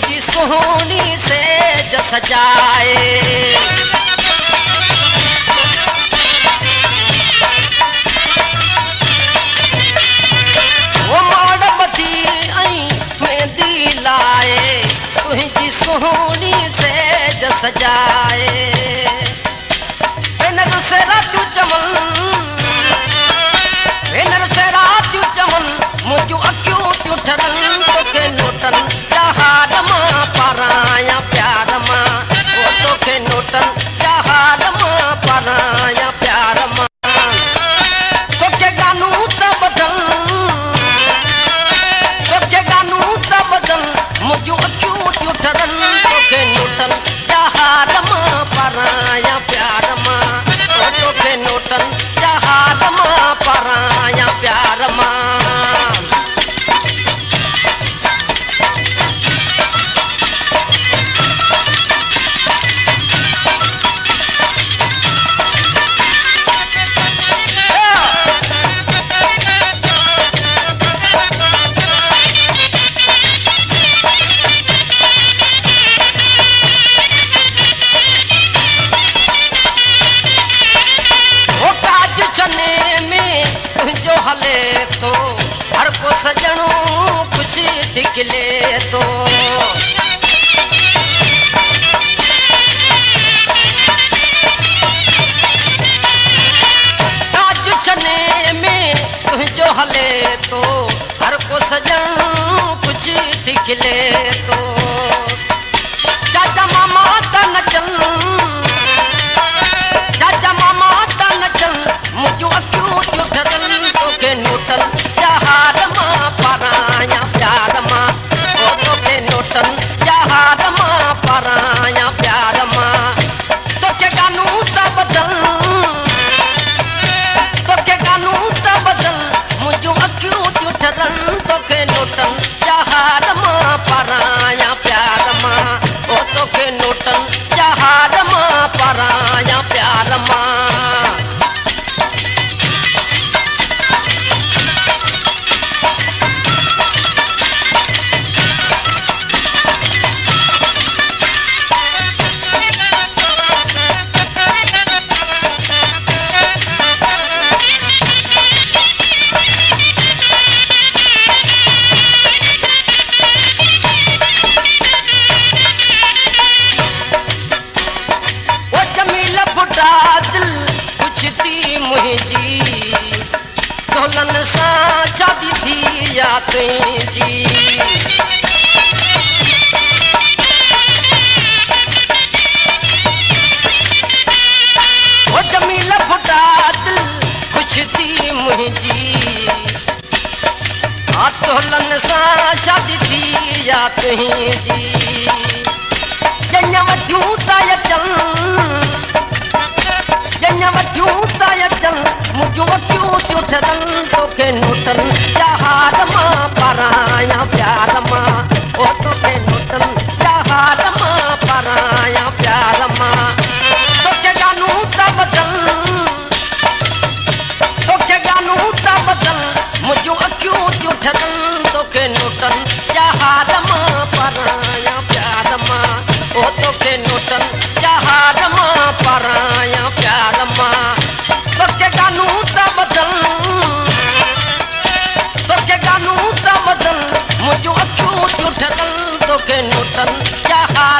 तुझी सोहनी से सजाए। वो माड़बती आई मेहंदी लाए तुझी सोहनी से सजाए। नर से रात चमन से रात चमन मुझो अक्यों त्यों ठरन तोखे नोटन जहार मां पराया प्यार मां वो तोखे नोटन जहार मां पराया प्यार मां। तोखे गानू त बदल तोखे गानू त बदल मुझो अक्यों त्यों ठरन तोखे नोटन जहार मां पराया प्यार मां वो तोखे नोटन जहार मां पराया प्यार मां। हले तो हर को सजणो कुछ दिखले तो आज चने में तुझो हले तो हर को सजणो कुछ दिखले तो। चाचा मामा त नचन चाचा मामा त नचन मुझो अक्यों त्यों ठरन तोखे नोटन जहार मां पराया प्यार मां वो तोखे नोटन जहार मां पराया प्यार मां। तोखे गानू त बदल तोखे गानू त बदल मुझो अक्यों त्यों ठरन तोखे नोटन जहार मां पराया प्यार मां वो तोखे नोटन जहार मां पराया प्यार मां। ढोलन सा शादी थी या तुझी वो जमील फुटा दिल कुछ थी मुझी ढोलन सा शादी थी या तुझी। जन्म ढूंढता या चल जन्म ढूंढता या चल मुझो क्यों त्यों ठरन तोखे नोटन जहार मां पराया प्यार मां वो तोखे नोटन जहार मां पराया प्यार मां। तोखे गानू त बदल तोखे गानू त बदल मुझो अक्यों त्यों ठरन तोखे नोटन जहार मां पराया प्यार मां वो तोखे नोटन जहार मां पराया प्यार मां। तोखे गानू त बदल तोखे गानू त बदल मुझो अक्यों त्यों ठरन तोखे नोटन जहार